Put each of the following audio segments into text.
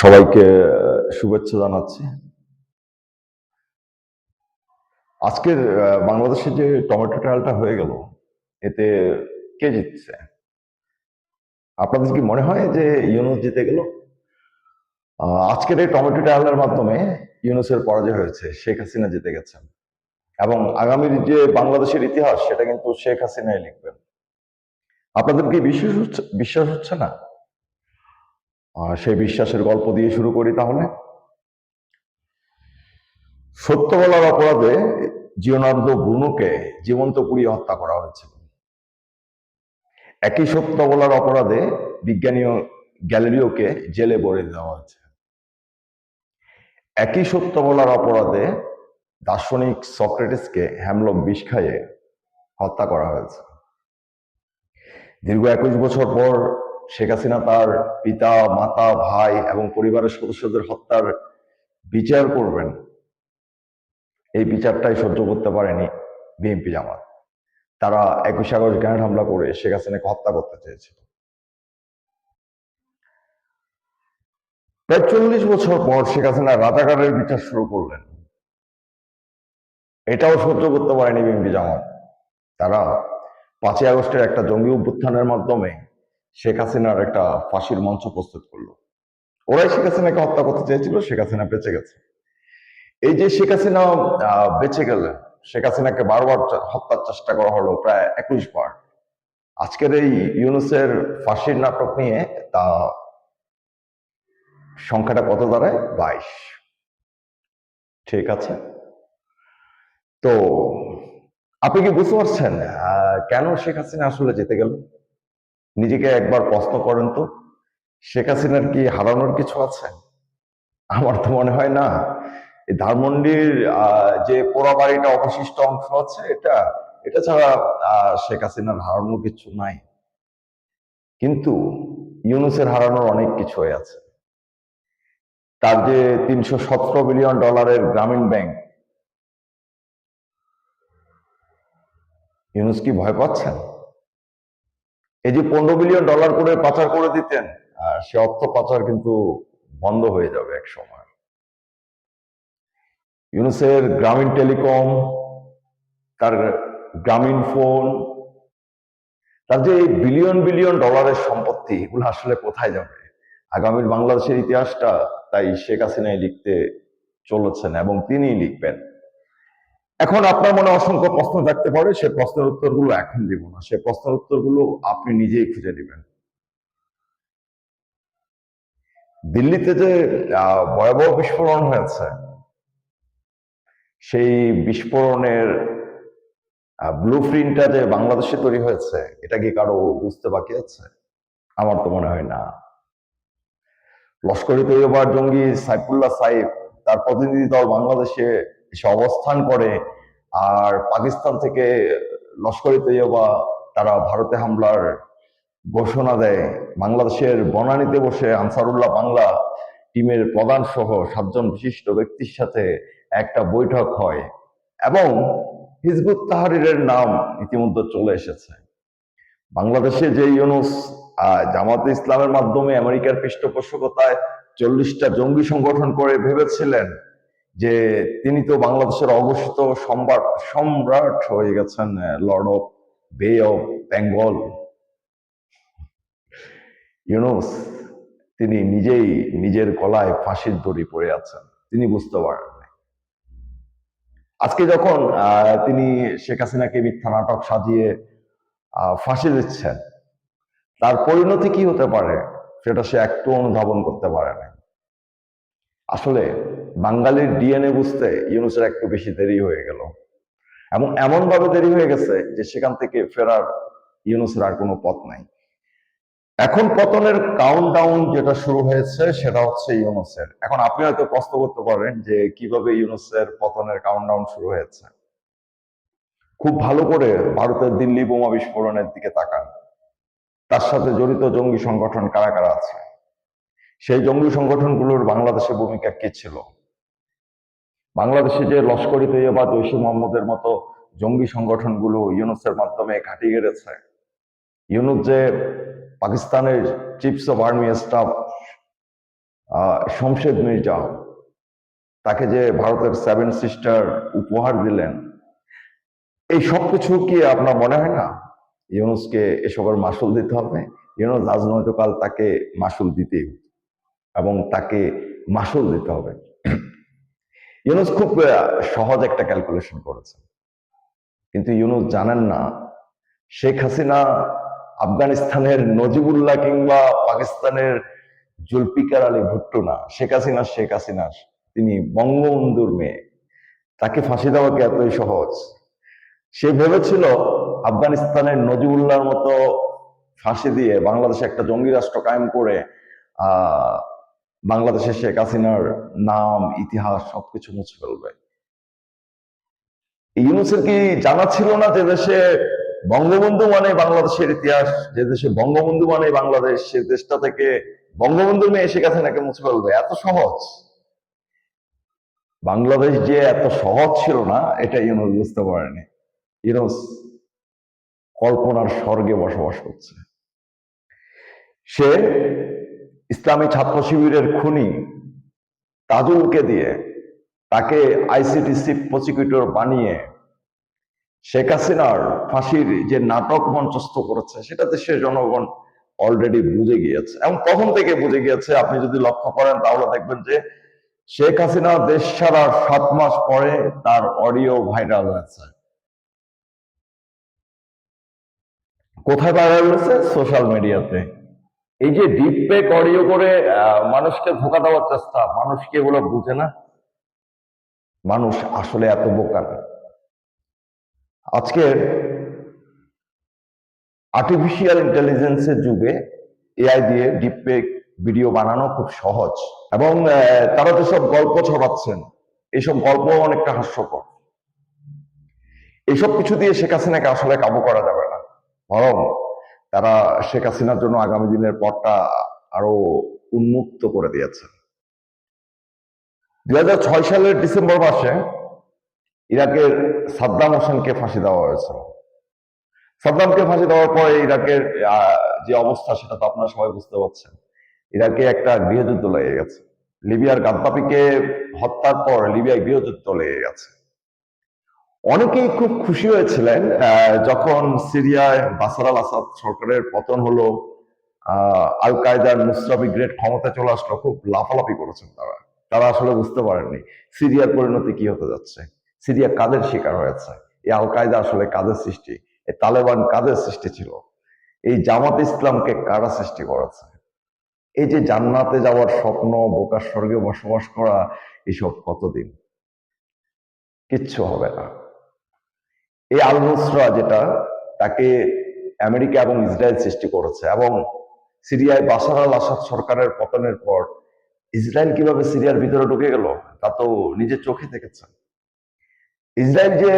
সবাইকে শুভেচ্ছা জানাচ্ছি। আজকের বাংলাদেশে যে টমেটো ট্রায়ালটা হয়ে গেল, এতে কে জিতছে? আপনাদের কি মনে হয় যে ইউনূস জিতে গেল? আজকের এই টমেটো ট্রায়ালের মাধ্যমে ইউনূসের পরাজয় হয়েছে, শেখ হাসিনা জিতে গেছেন। এবং আগামীর যে বাংলাদেশের ইতিহাস, সেটা কিন্তু শেখ হাসিনাই লিখবেন। আপনাদের কি বিশ্বাস হচ্ছে না? সেই বিশ্বাসের গল্প দিয়ে শুরু করি তাহলে। সত্য বলার অপরাধে জিওনার্দো ব্রুনোকে জীবন্ত পুড়িয়ে হত্যা করা হয়েছিল। একই সত্য বলার অপরাধে বিজ্ঞানী গ্যালিলিওকে জেলে ভরে দেওয়া হয়েছে। একই সত্য বলার অপরাধে দার্শনিক সক্রেটিসকে হ্যামলক বিষ খাইয়ে হত্যা করা হয়েছে। দীর্ঘ 21 বছর পর শেখ হাসিনা তার পিতা, মাতা, ভাই এবং পরিবারের সদস্যদের হত্যার বিচার করবেন, এই বিচারটাই সহ্য করতে পারেনি বিএনপি জামাত। তারা 21 আগস্ট গ্রেনেড হামলা করে শেখ হাসিনাকে হত্যা করতে চেয়েছিল। প্রায় 40 বছর পর শেখ হাসিনা রাজাকারের বিচার শুরু করলেন, এটাও সহ্য করতে পারেনি বিএনপি জামাত। তারা 5ই আগস্টের একটা জঙ্গি অভ্যুত্থানের মাধ্যমে শেখ হাসিনার একটা ফাঁসির মঞ্চ প্রস্তুত করলো। ওরাই শেখ হাসিনাকে হত্যা করতে চেয়েছিল, শেখ হাসিনা বেঁচে গেছে। এই যে শেখ হাসিনা বেঁচে গেলেন, শেখ হাসিনাকে বারবার হত্যার চেষ্টা করা হলো, প্রায় 21 বার। আজকের এই ইউনূসের ফাঁসির নাটক নিয়ে তা সংখ্যাটা কত দাঁড়ায়? 22। ঠিক আছে, তো আপনি কি বুঝতে পারছেন কেন শেখ হাসিনা আসলে জিতে গেল? নিজেকে একবার প্রশ্ন করেন তো, শেখ হাসিনার কি হারানোর কিছু আছে? আমার তো মনে হয় না। এই ধানমন্ডির যে পোড়া বাড়িটা অবশিষ্ট অংশ আছে, এটা এটা ছাড়া শেখ হাসিনার হারানোর কিছু নাই। কিন্তু ইউনূসের হারানোর অনেক কিছু আছে। তার যে $317 বিলিয়ন গ্রামীণ ব্যাংক, ইউনূস কি ভয় পাচ্ছেন? এই যে $15 বিলিয়ন করে পাচার করে দিতেন, সে অর্থ পাচার কিন্তু বন্ধ হয়ে যাবে এক সময়। ইউনূসের গ্রামীণ টেলিকম, তার গ্রামীণ ফোন, তার যে বিলিয়ন বিলিয়ন ডলারের সম্পত্তি, এগুলো আসলে কোথায় যাবে? আগামীর বাংলাদেশের ইতিহাসটা তাই শেখ হাসিনাই লিখতে চলেছেন এবং তিনিই লিখবেন। এখন আপনার মনে অসংখ্য প্রশ্ন থাকতে পারে, সে প্রশ্নের উত্তরগুলো এখন দিব না, সে প্রশ্নের উত্তরগুলো আপনি নিজেই খুঁজে দিবেন। দিল্লিতে যে ভয়াবহ বিস্ফোরণ হয়েছে, সেই বিস্ফোরণের ব্লু প্রিন্টটা যে বাংলাদেশে তৈরি হয়েছে, এটা কি কারো বুঝতে বাকি আছে? আমার তো মনে হয় না। লস্কর-ই তৈয়বার জঙ্গি সাইফুল্লাহ সাইফ, তার প্রতিনিধি দল বাংলাদেশে এসে অবস্থান করে, আর পাকিস্তান থেকে লস্কর-ই তৈয়বা তারা ভারতে হামলার ঘোষণা দেয়। বাংলাদেশের বনানীতে বসে আনসারুল্লাহ বাংলা টিমের প্রধান সহ 7 জন বিশিষ্ট ব্যক্তির সাথে একটা বৈঠক হয় এবং হিজবুত তাহরীরের নাম ইতিমধ্যে চলে এসেছে। বাংলাদেশে যে ইউনূস জামাতে ইসলামের মাধ্যমে আমেরিকার পৃষ্ঠপোষকতায় 40টা জঙ্গি সংগঠন করে ভেবেছিলেন যে তিনি তো বাংলাদেশের অঘোষিত সম্রাট হয়ে গেছেন, লর্ড অফ বে অফ বেঙ্গল। ইউনূস তিনি নিজেই নিজের গলায় ফাঁসির দড়ি পড়ে আছেন, তিনি বুঝতে পারেন। আজকে যখন তিনি শেখ হাসিনাকে মিথ্যা নাটক সাজিয়ে ফাঁসি দিচ্ছেন, তার পরিণতি কি হতে পারে সেটা সে একটু অনুধাবন করতে পারে না। আসলে বাঙালির ডিএনএ বুঝতে ইউনূসের একটু বেশি দেরি হয়ে গেল, এবং এমন ভাবে দেরি হয়ে গেছে যে সেখান থেকে ফেরার ইউনূসের আর কোনো পথ নাই। এখন পতনের কাউন্টডাউন যেটা শুরু হয়েছে, সেটা হচ্ছে ইউনূসের। এখন আপনি হয়তো প্রশ্ন করতে পারেন যে কিভাবে ইউনূসের পতনের কাউন্টডাউন শুরু হয়েছে। খুব ভালো করে ভারতের দিল্লি বোমা বিস্ফোরণের দিকে তাকান, তার সাথে জড়িত জঙ্গি সংগঠন কারা কারা আছে, সেই জঙ্গি সংগঠনগুলোর বাংলাদেশে ভূমিকা কি ছিল। বাংলাদেশে যে লস্কর-ই তৈয়বা, জৈশ-ই মোহাম্মদের মতো জঙ্গি সংগঠনগুলো ইউনূসের মাধ্যমে ঘাঁটি গেড়েছে, ইউনূস যে পাকিস্তানের chiefs of army staff Shamshed Mirza, তাকে যে ভারতের সেভেন সিস্টার উপহার দিলেন, এই সবকিছু কি আপনার মনে হয় না ইউনুসকে এসবের মাসুল দিতে হবে? ইউনুস আজ নয়তো কাল তাকে মাসুল দিতেই হবে, এবং তাকে মাসুল দিতে হবে। ইউনুস খুব সহজ একটা ক্যালকুলেশন করেছে, কিন্তু ইউনুস জানেন না শেখ হাসিনা আফগানিস্তানের নজিবুল্লাহ কিংবা পাকিস্তানের জুলফিকার আলী ভুট্টো না। শেখ হাসিনা তিনি বঙ্গবন্ধুর মেয়ে। তাকে ফাঁসি দেওয়া কি এতই সহজ? সে ভেবেছিল আফগানিস্তানের নজিবুল্লাহর মতো ফাঁসি দিয়ে বাংলাদেশে একটা জঙ্গি রাষ্ট্র কায়েম করে আহ বাংলাদেশে শেখ হাসিনার নাম, ইতিহাস সবকিছু মুছে ফেলবে। ইউনূসের কি জানা ছিল না যে দেশে বঙ্গবন্ধু মানে বাংলাদেশের ইতিহাস, যে দেশে বঙ্গবন্ধু মানে বাংলাদেশ, সে দেশটা থেকে বঙ্গবন্ধু মেয়ে শেখ হাসিনাকে মুছে ফেলবে? এত সহজ বাংলাদেশ যে এত সহজ ছিল না, এটা ইউনূস বুঝতে পারেনি। ইউনূস কল্পনার স্বর্গে বসবাস করছে। সে ইসলামী ছাত্র শিবিরের খুনি তাজুলকে দিয়ে, তাকে আইসিটি চিফ প্রসিকিউটর বানিয়ে শেখ হাসিনার ফাঁসির যে নাটক মঞ্চস্থ করেছে, সেটা দেশের জনগণ অলরেডি বুঝে গিয়েছে, এবং প্রথম থেকে বুঝে গিয়েছে। আপনি যদি লক্ষ্য করেন তাহলে দেখবেন যে শেখ হাসিনা দেশ ছাড়ার 7 মাস পরে তার অডিও ভাইরাল হয়েছে। কোথায় ভাইরাল হয়েছে? সোশ্যাল মিডিয়াতে। এই যে ডিপ ফেক অডিও করে মানুষকে ধোঁকা দেওয়ার চেষ্টা, মানুষকে এগুলো বুঝে না। মানুষ আসলে এত বোকা না। আজকের আর্টিফিশিয়াল ইন্টেলিজেন্সের যুগে এআই দিয়ে ডিপ ফেক ভিডিও বানানো খুব সহজ, এবং তারা যেসব গল্প ছড়াচ্ছেন, এইসব গল্প অনেকটা হাস্যকর। এইসব কিছু দিয়ে শেখ হাসিনাকে আসলে কাবু করা যাবে না, বরং তারা শেখ হাসিনার জন্য আগামী দিনের পথটা আরো উন্মুক্ত করে দিয়েছে। 2006 সালের ডিসেম্বর মাসে ইরাকের সাদ্দাম হোসেনকে ফাঁসি দেওয়া হয়েছিল। সাদ্দামকে ফাঁসি দেওয়ার পরে ইরাকের যে অবস্থা, সেটা তো আপনারা সবাই বুঝতে পারছেন। ইরাকে একটা গৃহযুদ্ধ লেগে গেছে। লিবিয়ার গাদ্দাফিকে হত্যার পর লিবিয়ায় গৃহযুদ্ধ লেগে গেছে। অনেকেই খুব খুশি হয়েছিলেন যখন সিরিয়ায় বাশার আল আসাদ সরকারের পতন হলো, আল কায়দার নুসরা ব্রিগেড ক্ষমতায় চলে আসলো। খুব লাফালাফি করেছেন তারা। তারা আসলে বুঝতে পারেননি সিরিয়ার পরিণতি কি হতে যাচ্ছে, সিরিয়া কাদের শিকার হয়েছে, এই আল কায়দা আসলে কাদের সৃষ্টি, এই তালেবান কাদের সৃষ্টি ছিল, এই জামাত ইসলামকে কারা সৃষ্টি করেছে। এই যে জান্নাতে যাওয়ার স্বপ্ন, বোকার স্বর্গে বসবাস করা, এসব কতদিন? কিচ্ছু হবে না। এই আল নুসরা যেটা, তাকে আমেরিকা এবং ইসরায়েল সৃষ্টি করেছে, এবং সিরিয়ায় বাশার আল আসাদ সরকারের পতনের পর ইসরায়েল কিভাবে সিরিয়ার ভিতরে ঢুকে গেল তা তো নিজের চোখে দেখেছেন। ইসরায়েল যে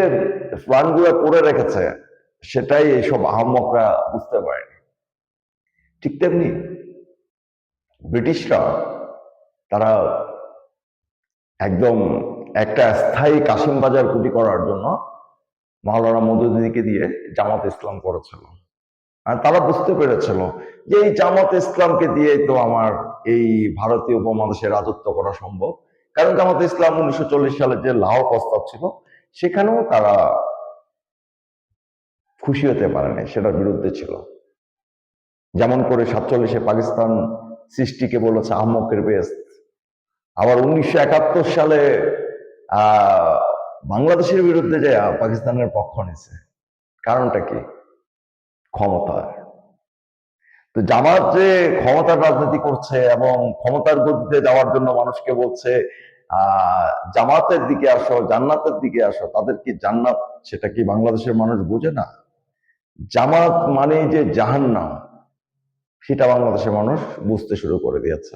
প্ল্যানগুলো করে রেখেছে, সেটাই এইসব আহম্মকরা বুঝতে পারেনি। ঠিক তেমনি ব্রিটিশরা, তারা একদম একটা স্থায়ী কাশিম বাজার কুটি করার জন্য মাওলানা মওদুদীকে দিয়ে জামাত ইসলাম করেছিল। আর তারা বুঝতে পেরেছিল যে এই জামাত ইসলামকে দিয়ে তো আমার এই ভারতীয় উপমহাদেশে রাজত্ব করা সম্ভব। কারণ জামাত ইসলাম 1940 সালে যে লাহোর প্রস্তাব ছিল, সেখানেও তারা খুশি হতে পারেনি, সেটার বিরুদ্ধে ছিল। যেমন করে 47-এ পাকিস্তান সৃষ্টিকে বলেছে আহম্মকের বেস্ট। আবার 1971 সালে বাংলাদেশের বিরুদ্ধে যে পাকিস্তানের পক্ষ নিছে, কারণটা কি? ক্ষমতা। তো জামাত যে ক্ষমতার রাজনীতি করছে এবং ক্ষমতার গতিতে যাওয়ার জন্য মানুষকে বলছে জামাতের দিকে আসো, জান্নাতের দিকে আসো, তাদের কি জান্নাত, সেটা কি বাংলাদেশের মানুষ বোঝে না? জামাত মানে যে জাহান্নাম, সেটা বাংলাদেশের মানুষ বুঝতে শুরু করে দিয়েছে।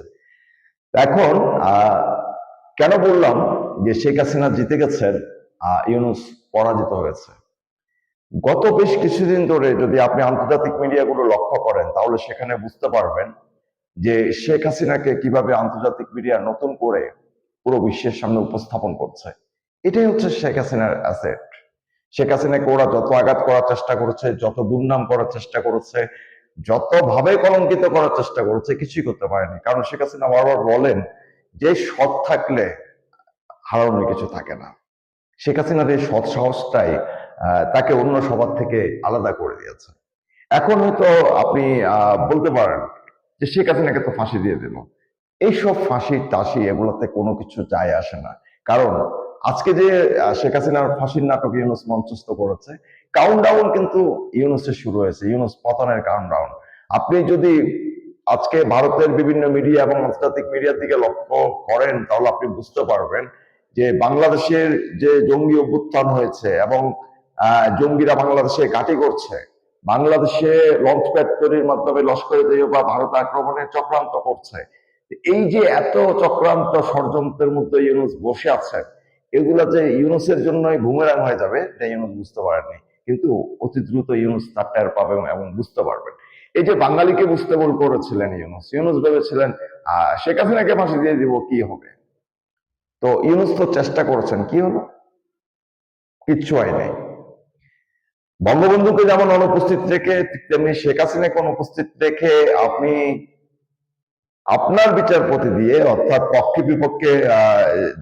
এখন কেন বললাম যে শেখ হাসিনা জিতে গেছেন, ইউনূস পরাজিত হয়েছে? গত বেশ কিছুদিন ধরে যদি আপনি আন্তর্জাতিক মিডিয়াগুলো লক্ষ্য করেন, তাহলে সেখানে বুঝতে পারবেন যে শেখ হাসিনাকে কিভাবে আন্তর্জাতিক মিডিয়া নতুন করে পুরো বিশ্বের সামনে উপস্থাপন করছে। এটাই হচ্ছে শেখ হাসিনার অ্যাসেট। শেখ হাসিনাকে ওরা যত আঘাত করার চেষ্টা করেছে, যত দুর্নাম করার চেষ্টা করেছে, যতভাবে কলঙ্কিত করার চেষ্টা করেছে কিছুই করতে পারেনি। কারণ শেখ হাসিনা বারবার বলেন যে সৎ থাকলে হারানোর কিছু থাকে না। শেখ হাসিনার এই সৎ সাহসটাই তাকে অন্য সবার থেকে আলাদা করে দিয়েছে। এখন হয়তো আপনি বলতে পারেন যে শেখ হাসিনাকে তো ফাঁসি দিয়ে দিল। এইসব ফাঁসি টাসি এগুলোতে কোনো কিছু যায় আসে না। কারণ আজকে যে শেখ হাসিনার ফাঁসির নাটক ইউনুস মঞ্চস্থ করেছে, কাউন্টডাউন কিন্তু ইউনুসের শুরু হয়েছে, ইউনুস পতনের কাউন্টডাউন। আপনি যদি আজকে ভারতের বিভিন্ন মিডিয়া এবং আন্তর্জাতিক মিডিয়ার দিকে লক্ষ্য করেন তাহলে আপনি বুঝতে পারবেন যে বাংলাদেশের যে জঙ্গি অভ্যুত্থান হয়েছে এবং জঙ্গিরা বাংলাদেশে ঘাঁটি করছে, বাংলাদেশে লঞ্চ প্যাড তৈরির মাধ্যমে লস্করে তৈয়বা ভারত আক্রমণের চক্রান্ত করছে, এই যে এত চক্রান্ত ষড়যন্ত্রের মধ্যে ইউনুস বসে আছেন, এগুলা যে ইউনুসের জন্যই বুমেরাং হয়ে যাবে এটা ইউনুস বুঝতে পারেননি। কিন্তু অতি দ্রুত ইউনুস তার টের পাবেন এবং বুঝতে পারবেন। এই যে বাঙালিকে বুঝতে ভুল করেছিলেন ইউনুস, ইউনুস ভেবেছিলেন শেখ হাসিনাকে ফাঁসি দিয়ে দিব কি হবে। তো ইউনুস তো চেষ্টা করেছেন, কি হলো? কিচ্ছু হয় নাই। বঙ্গবন্ধুকে যেমন অনুপস্থিত রেখে তেমনি শেখ হাসিনাকে অনুপস্থিত রেখে আপনি আপনার বিচারপতি দিয়ে, অর্থাৎ পক্ষে বিপক্ষে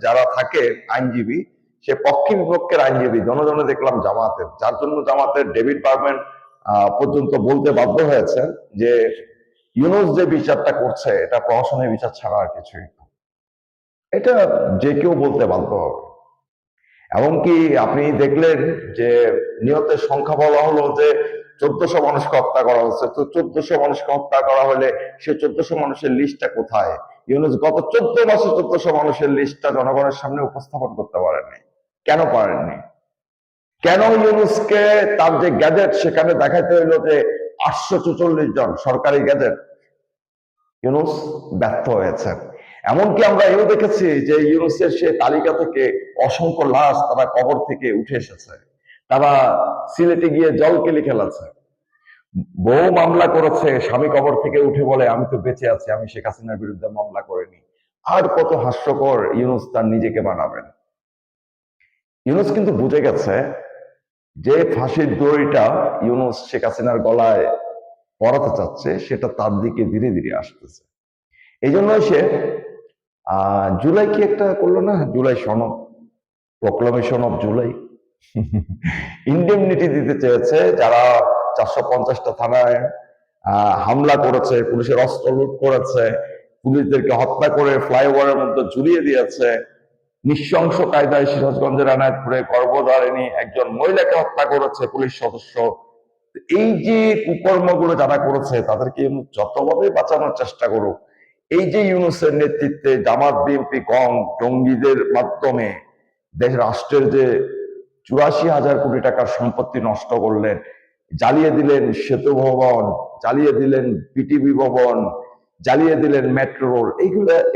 যারা থাকে আইনজীবী, সে পক্ষে বিপক্ষের আইনজীবী জনজনে দেখলাম জামাতের, যার জন্য জামাতের ডেভিড বার্গম্যান পর্যন্ত বলতে বাধ্য হয়েছেন যে ইউনুস যে বিচারটা করছে এটা প্রহসনের বিচার ছাড়া আর কিছুই না। এটা যে কেউ বলতে বাধ্য হবে। এমনকি আপনি দেখলেন যে নিহতের সংখ্যা বলা হলো যে 1400 মানুষকে হত্যা করা হচ্ছে। তো 1400 মানুষকে হত্যা করা হলে সে 1400 মানুষের লিস্টটা কোথায়? ইউনুস গত 14 মাসে 1400 মানুষের লিস্টটা জনগণের সামনে উপস্থাপন করতে পারেননি। কেন পারেননি? কেন ইউনুসকে তার যে গ্যাজেট সেখানে দেখাইতে হইলো যে 844 জন সরকারি গ্যাজেট? ইউনুস ব্যর্থ হয়েছেন। এমনকি আমরা এও দেখেছি যে ইউনুসের সে তালিকা থেকে অসংখ্য লাশ তারা কবর থেকে উঠে এসেছে, তারা সিলেটে গিয়ে জলকেলি খেলাছে, বউ মামলা করেছে, স্বামী কবর থেকে উঠে বলে আমি তো বেঁচে আছি, আমি শেখ হাসিনার বিরুদ্ধে মামলা করিনি। আর কত হাস্যকর ইউনুস তার নিজেকে বানাবেন। ইউনুস কিন্তু বুঝে গেছে যে ফাঁসির দড়িটা ইউনুস শেখ হাসিনার গলায় পরাতে চাচ্ছে সেটা তার দিকে ধীরে ধীরে আসতেছে। এই জন্য সে জুলাই কি একটা করলো না, জুলাই সনদ, প্রোক্লামেশন অফ জুলাই, ইন্ডেমনিটি দিতে চেয়েছে যারা 450টা থানায় হামলা করেছে, পুলিশের অস্ত্র লুট করেছে, পুলিশদেরকে হত্যা করে ফ্লাইওভারের মধ্যে ঝুলিয়ে দিয়েছে, নৃশংস কায়দায় সিরাজগঞ্জের আনায়তপুরে গর্ভধারিণী একজন মহিলাকে হত্যা করেছে পুলিশ সদস্য। এই যে কুকর্মগুলো যারা করেছে তাদেরকে যতভাবে বাঁচানোর চেষ্টা করুক, এই যে ইউনুসের নেতৃত্বে জামাত বিএনপি কম জঙ্গিদের মাধ্যমে দেশ রাষ্ট্রের যে 84,000 কোটি টাকার সম্পত্তি নষ্ট করলেন, জ্বালিয়ে দিলেন সেতু ভবন, জ্বালিয়ে দিলেন পিটিভি ভবন, জ্বালিয়ে দিলেন মেট্রো রোড,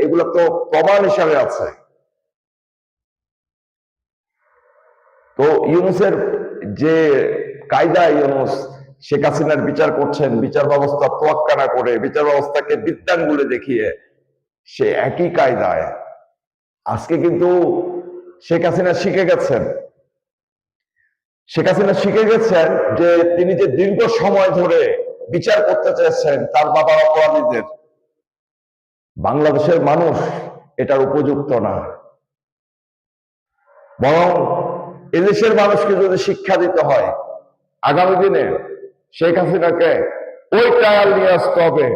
এগুলো তো প্রমাণ হিসাবে আছে। তো ইউনুসের যে কায়দা, ইউনুস শেখ হাসিনার বিচার করছেন, বিচার ব্যবস্থা তোয়াক্কা না করে, বিচার ব্যবস্থাকে বৃত্তাঙ্গুলে দেখিয়ে, সে একই কায়দায় আজকে কিন্তু শেখ হাসিনা শিখে গেছেন। শেখ হাসিনা শিখে গেছেন যে তিনি যে দীর্ঘ সময় ধরে বিচার করতে চেয়েছেন তার বাবার অপরাধীদের, বাংলাদেশের মানুষ এটার উপযুক্ত না। বরং এদেশের মানুষকে যদি শিক্ষা দিতে হয়, আগামী দিনে শেখ হাসিনাকে ওই ট্রায়াল নিয়ে আসতে হবে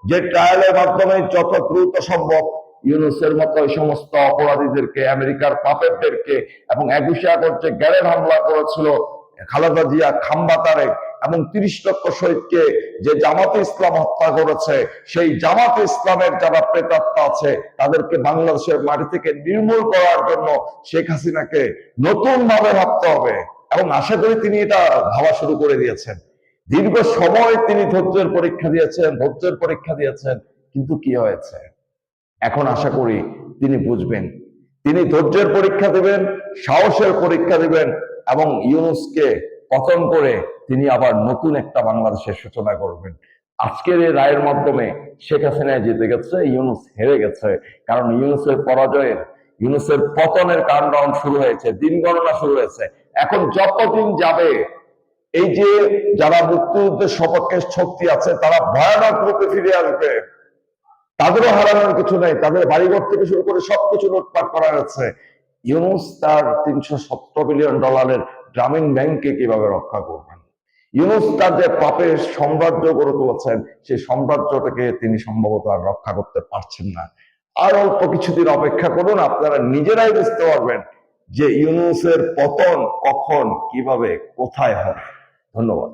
যে ট্রায়ালের মাধ্যমে যত দ্রুত সম্ভব ইউনুসের মতো এই সমস্ত অপরাধীদেরকে, আমেরিকার পাপেটদেরকে এবং 21 আগস্ট যে গ্যারেড হামলা করেছিল খালেদা জিয়া, খাম্বা তারেক এবং 30 লক্ষ শহীদকে যে জামাতে ইসলাম হত্যা করেছে, সেই জামাতে ইসলামের যারা প্রেতাত্মা আছে তাদেরকে বাংলাদেশের মাটি থেকে নির্মূল করার জন্য শেখ হাসিনাকে নতুন ভাবে ভাবতে হবে। এবং আশা করি তিনি এটা ভাবা শুরু করে দিয়েছেন। দীর্ঘ সময় তিনি ধৈর্যের পরীক্ষা দিয়েছেন, কিন্তু কি হয়েছে? এখন আশা করি তিনি বুঝবেন, তিনি ধৈর্যের পরীক্ষা দিবেন, সাহসের পরীক্ষা দিবেন এবং ইউনুসকে পতন করে তিনি আবার নতুন একটা বাংলাদেশের সূচনা করবেন। আজকের এই রায়ের মাধ্যমে শেখ হাসিনা জিতে গেছে, ইউনুস হেরে গেছে। কারণ ইউনুসের পরাজয়ের, ইউনুসের পতনের কাউন্টডাউন শুরু হয়েছে, দিন গণনা শুরু হয়েছে। এখন যতদিন যাবে এই যে যারা মুক্তিযুদ্ধের সপক্ষে শক্তি আছে তারা ভয়ানক রূপে ফিরে আসবে, তাদেরও হারানোর কিছু নেই, তাদের বাড়িঘর থেকে শুরু করে সবকিছু লুটপাট করা হয়েছে। ইউনূস তার $370 বিলিয়ন গ্রামীণ ব্যাংককে কিভাবে রক্ষা করবেন? ইউনূস তার যে পাপের সাম্রাজ্য গড়ে তুলেছেন সেই সাম্রাজ্যটাকে তিনি সম্ভবত আর রক্ষা করতে পারছেন না। আর অল্প কিছুদিন অপেক্ষা করুন, আপনারা নিজেরাই বুঝতে পারবেন যে ইউনূসের পতন কখন, কিভাবে, কোথায় হবে। ধন্যবাদ।